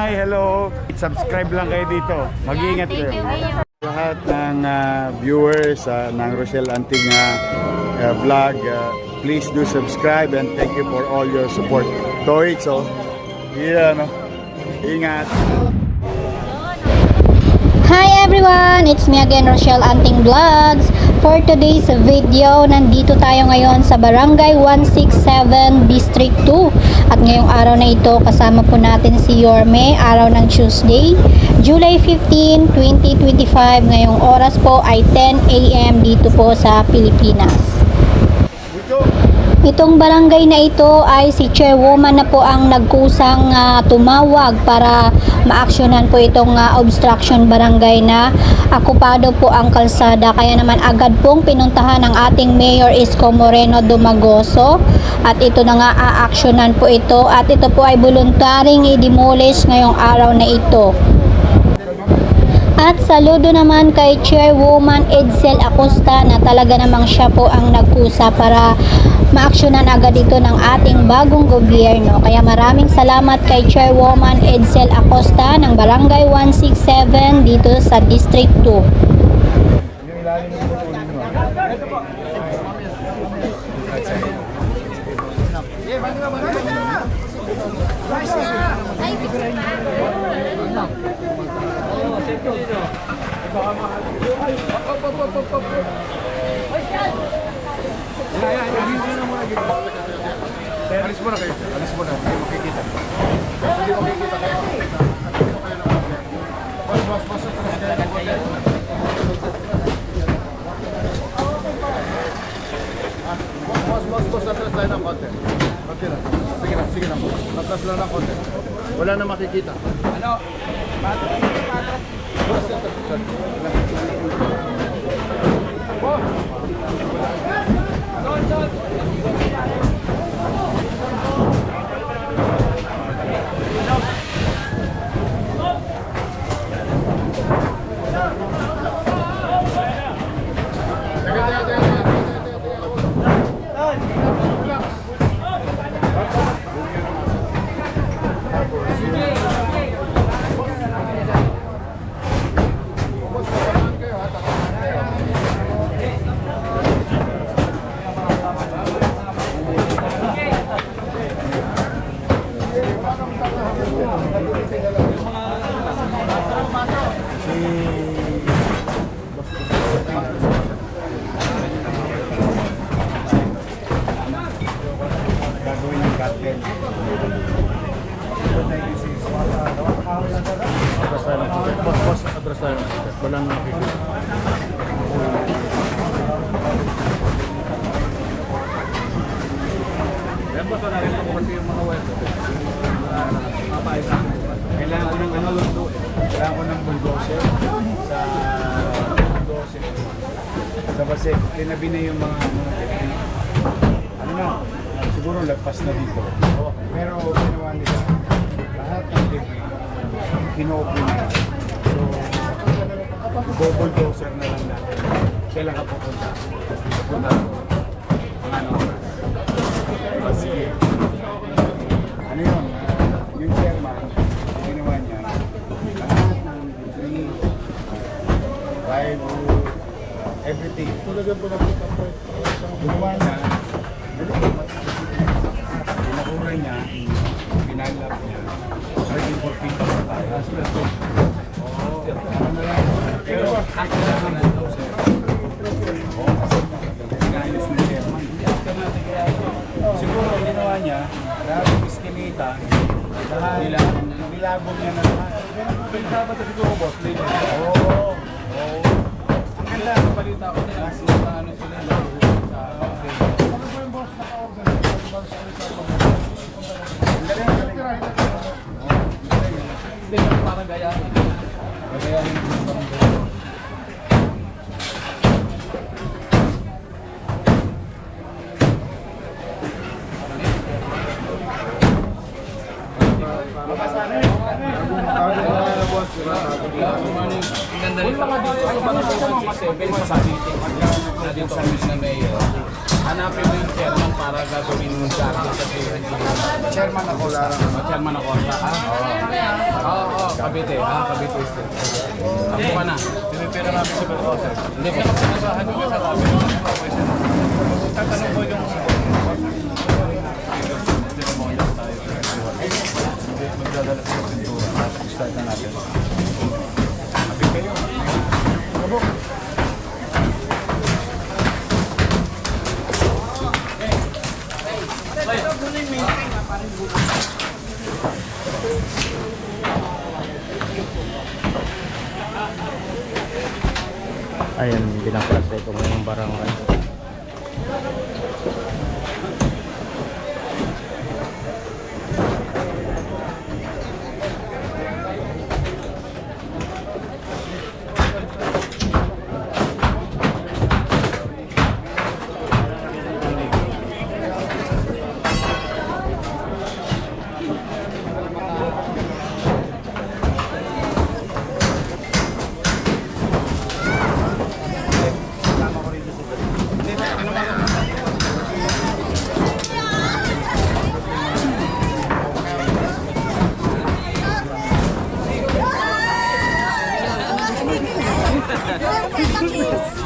Hi, hello. Subscribe lang kayo dito. Mag-iingat kayo. Lahat ng viewers ng Rochelle Anting vlog, please do subscribe and thank you for all your support. Toy, so, ingat. Hi everyone! It's me again, Rochelle Anting Vlogs. For today's video, nandito tayo ngayon sa Barangay 167, District 2. At ngayong araw na ito, kasama po natin si Yorme, araw ng Tuesday, July 15, 2025. Ngayong oras po ay 10 AM dito po sa Pilipinas. Itong barangay na ito ay si chairwoman na po ang nagkusang tumawag para maaksyonan po itong obstruction barangay na akupado po ang kalsada. Kaya naman agad pong pinuntahan ng ating Mayor Isko Moreno Dumagoso at ito na nga aaksyonan po ito at ito po ay voluntaring i-demolish ngayong araw na ito. At saludo naman kay Chairwoman Edsel Acosta na talaga namang siya po ang nagkusa para maaksyonan agad ito ng ating bagong gobyerno. Kaya maraming salamat kay Chairwoman Edsel Acosta ng Barangay 167 dito sa District 2. Alis mo na kayo. Alis mo na. Hindi makikita. Hindi makikita kayo. Mas atras kayo. Mas atras tayo ng konti. Konti lang. Sige na. Atras lang ng konti. Wala na makikita. Ano? Patras. Atras tayo. Walang nakikita. Yan ba sa narin ako kasi yung mga web? Kailangan ko ng lundo eh. Kailangan ko ng bulldozer sa bulldozer. Sa base, tinabi na yung mga ano na, siguro lagpas na dito. Pero ginawa nila lahat ng debris, kinopi na. So, bulldozer na lang natin. Kailan ka pupunta? Punta ko. Ano? Sige. Ano yun? Yung chairman, ginawa niya, lahat ng debris, firewood, everything. Ginawa niya, pinakura niya, pinalap niya, starting for people sa tayo. Ano na lang? Pero, akin na lang ang bulldozer. Oo, kasi pinayos ni chairman. Siguro ginawa niya, grabe biskinita, nilabog niya na lahat. Pinagsabat na siguro boss, lady. Oo. Ang ganda, balita ko nila, ano sila sa ano po yung boss naka-order? Hindi, parang gayahin. Gayahin yung barangay. Ang ganda rin mga dito. Ano ba ito sa G7 sa city? Na dito kami na mayor. Hanapin mo yung chairman para gagawin mo sa akin sa chairman ako. Chairman ako. Oo, Cavite. Cavite State. Ako ka na. Tinitira namin sa Balcose. Hindi ko. Sinasahan nyo sa kami. Tatanong ko yung ceremonial tayo. Magdadala sa pintura. Start na natin. Kapit kayo. Kabok. Ayan, binaklas na itong ngayong barangay.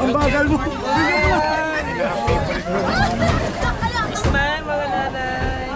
Ang bagal mo! Smile, mga nanay.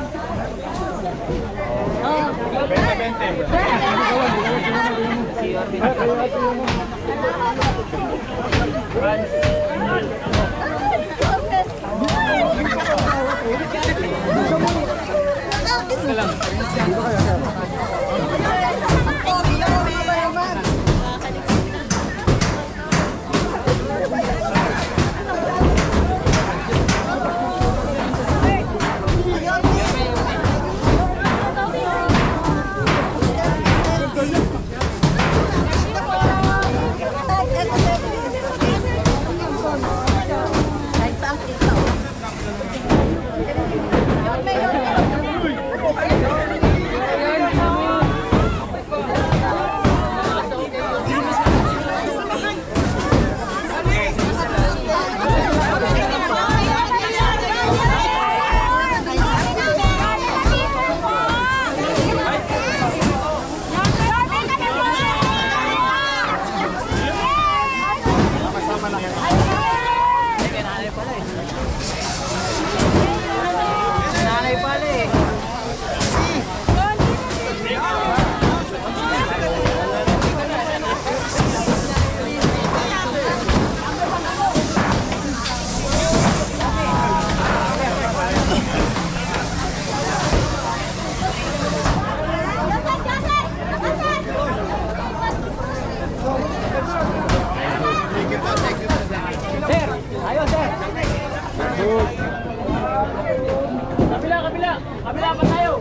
Kabila pa tayo.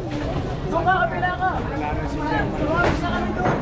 Doon ka, kabila ka. Tumawag sa kami doon.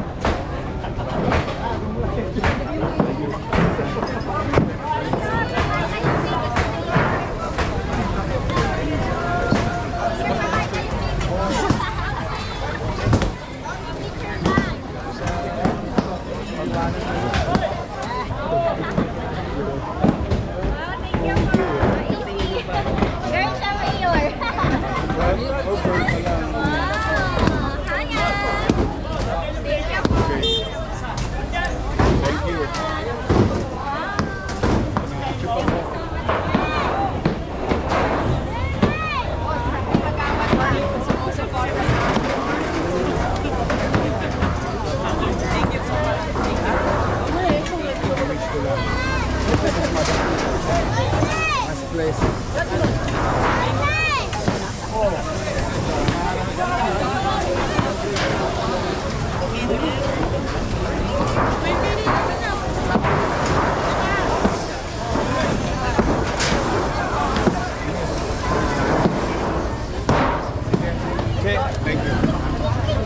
Okay, thank you.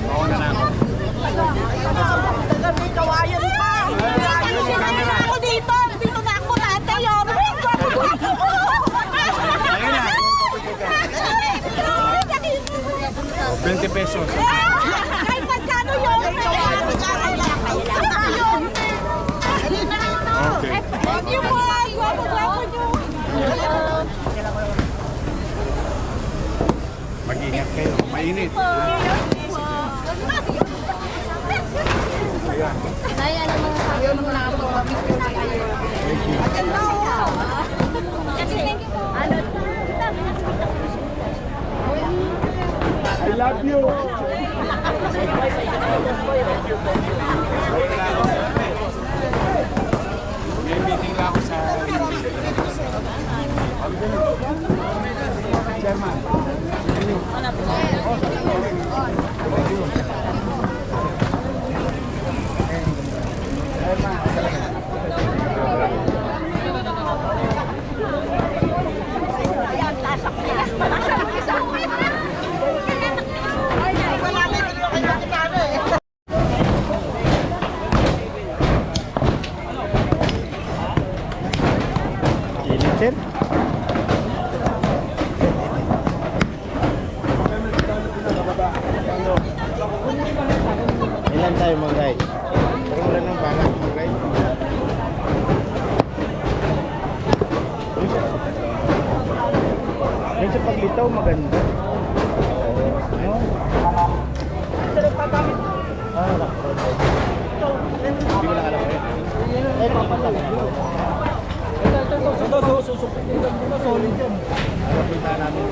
Mauna na ako. May kawayan pa. Ako dito. Dito na ako ate. Ayun na. 20 pesos. Kahit magkano yun. Okay. Thank you po. Gwapo nyo. Mag-ingat kayo. Mainit. Nay, ano mga sabi mo na ako? Thank you po. I love you. May meeting lang ako sa... Chairman. Init, sir. Ilan tayo mga guys? Pero wala nang bangat mga guys. Yung sa paglitaw maganda. No? Ah, nakapal. Hindi ko lang alam yun. Eh, papatag na. Nakapita namin.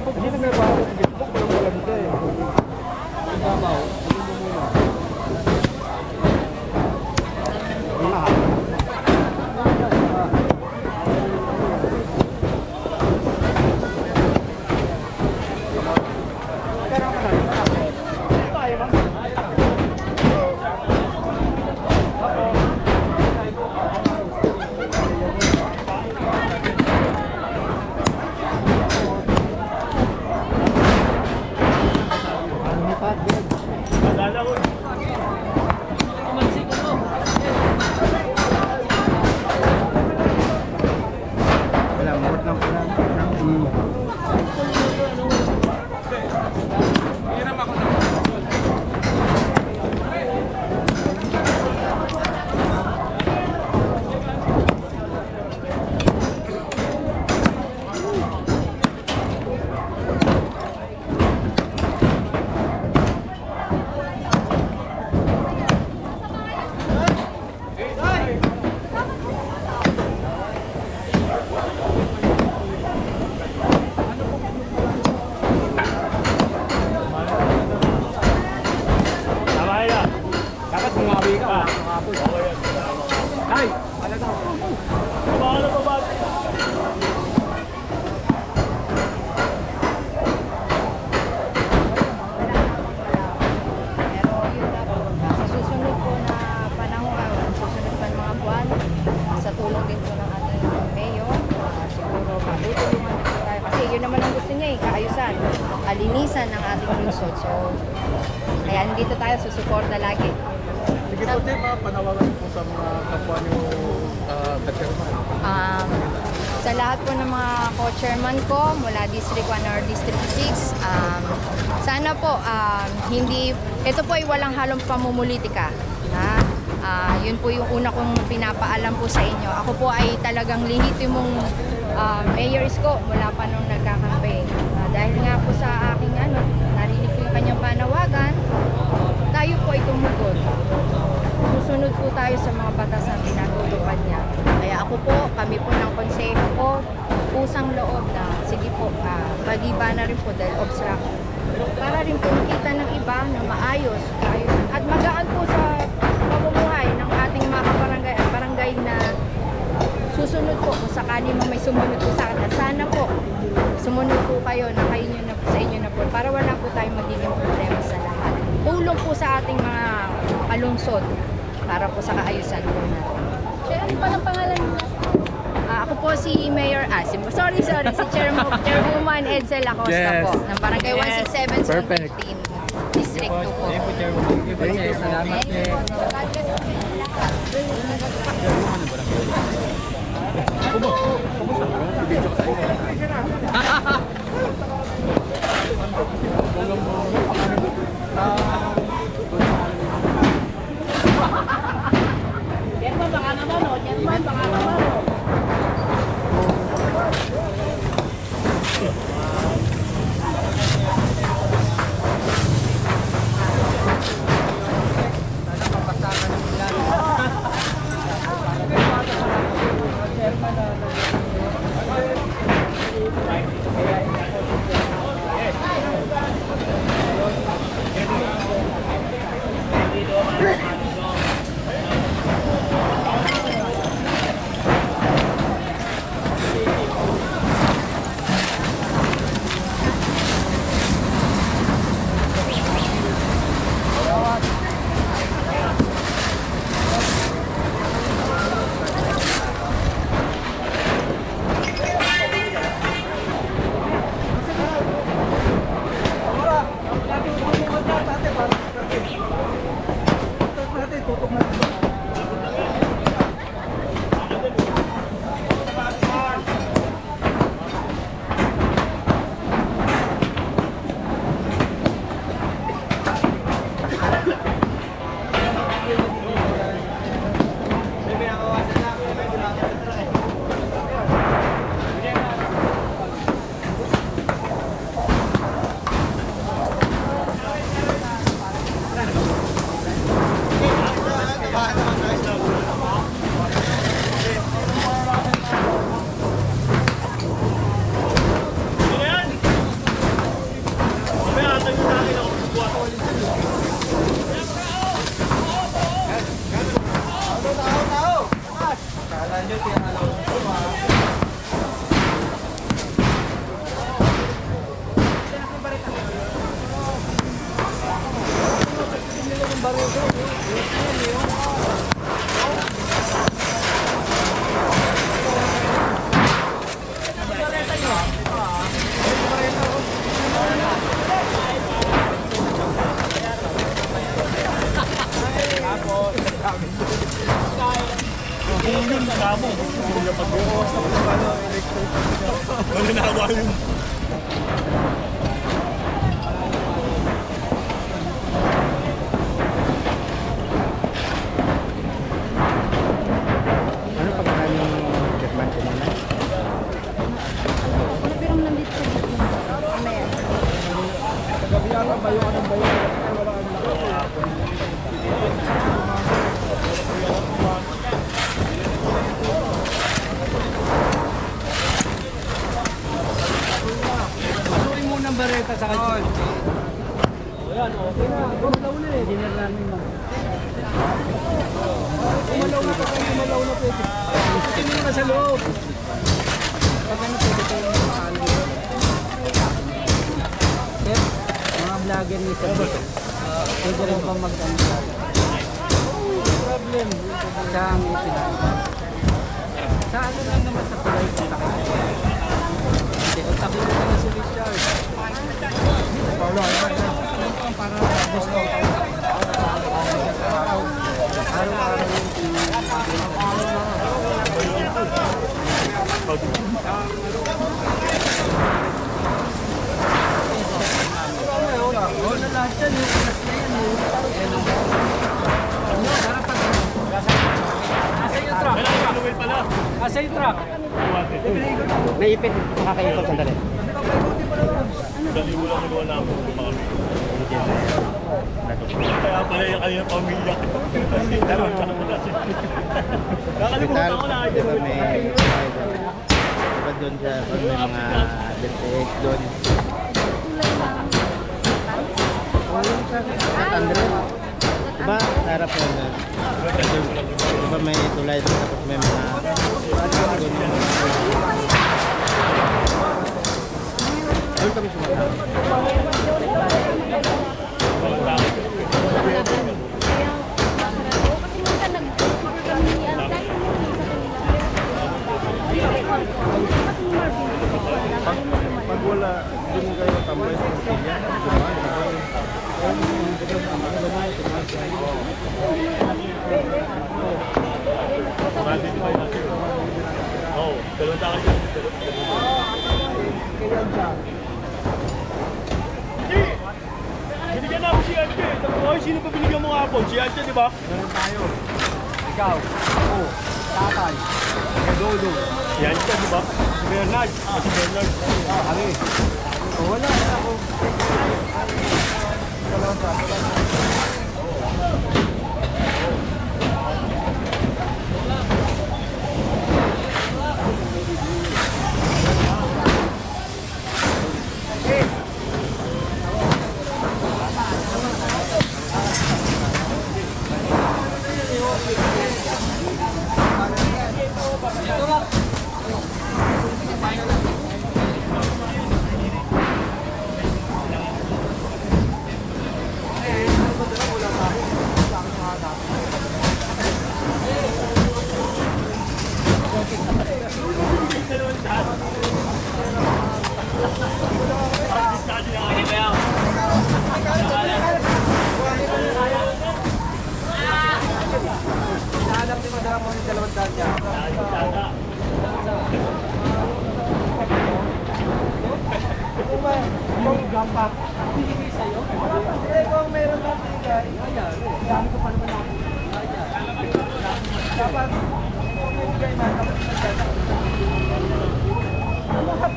Hindi na may bago. Pero maganda eh. Wala, mabot lang pala. Dapat bumawi ka. Ay! Bahala pa ba? Pero yun na po, sa susunod po na panahon, susunod pa ng mga buwan, sa tulong din po ng ating mayor, siguro matutulungan din po tayo. Kasi yun naman ang gusto niya kaayusan, alinisan ng ating lungsod. So, kaya nandito tayo, susuporta lagi. Sige po, Tim, panawagan po sa mga kapwa niyo ka-chairman. Sa lahat po ng mga co-chairman ko mula District 1 or District 6, sana po ito po ay walang halong pamumulitika. Yun po yung una kong pinapaalam po sa inyo. Ako po ay talagang lehitimong mayor isko mula pa nung nagkakampaign. Dahil nga po sa aking narinig ko yung kanyang panawagan, tayo po ay tumugod. Susunod po tayo sa mga batas na pinatutupad niya. Kaya ako po, kami po ng konseho ko, pusang loob na, sige po, mag-iba na rin po dahil obstruction. Para rin po makita ng iba na maayos, at magaan po sa pamumuhay ng ating mga kabarangay at barangay na susunod po kung sakali mo may sumunod po sa akin. Sana po, sumunod po kayo na kayo nyo na po sa inyo na po para wala po tayong magiging problema sa lahat. Tulong po sa ating mga kalungsod para po sa kaayusan po natin. Sir, ano pa ang pangalan mo? Ako po si Mayor, si Chairwoman Edsel Acosta po, ng Barangay 167 Zone 15, District 2 po. Salamat. Chairman, baka naman o. Chairman, baka naman o. Mga vlogger ni Sir Bito. Pwede rin ba mag-ano sa problem sa aming sa ano lang naman sa kulay kung takit. Hindi, utakin mo na si Richard. Paulo, para gusto ko. Araw-araw wala lahat yan, yung ulas na yan. Asa yung truck? Asa yung truck? May ipit, makakaikot sandali. Kaya pala yung kanina pamilya. Nakalimutan ko na. Diba may diba doon sa pag may mga DPX doon. At Andre, diba harap yun na diba may tulay doon tapos may mga doon doon kami sumakap. Pag wala, doon kayo tambay sa kusilya. Oo, dalawang takot yun. Binigyan namin si Ante. Oy, sino pa binigyan mo hapon? Si Ante, di ba? Meron tayo. Ikaw, ako, tatay, Dodo, Si Ante, di ba? si Bernard. Si Bernard. Ari. Wala ako.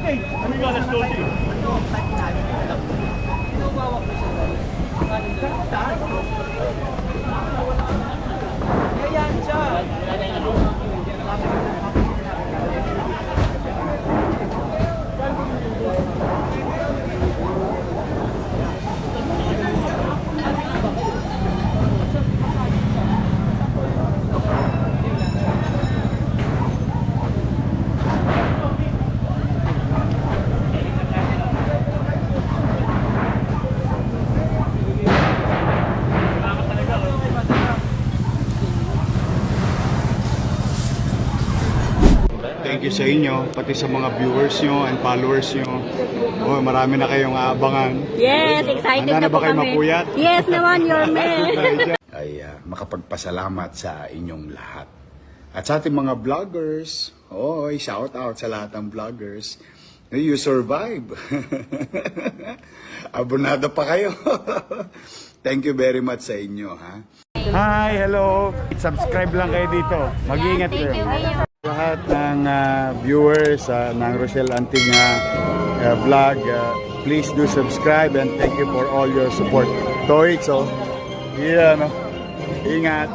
Ano yung alas 12? Thank you sa inyo, pati sa mga viewers nyo and followers nyo. Oh, marami na kayong aabangan. Yes, excited Handa na na ba po kayo kami. mapuyat? Yes naman, your man. Ay makapagpasalamat sa inyong lahat. At sa ating mga vloggers, shout out sa lahat ng vloggers. You survive. Abonado pa kayo. Thank you very much sa inyo, ha? Hi, hello. Subscribe lang kayo dito. Mag-iingat kayo. Lahat ng viewers ng Rochelle Antig vlog, please do subscribe and thank you for all your support. Toits, oh. Yeah, no? Ingat.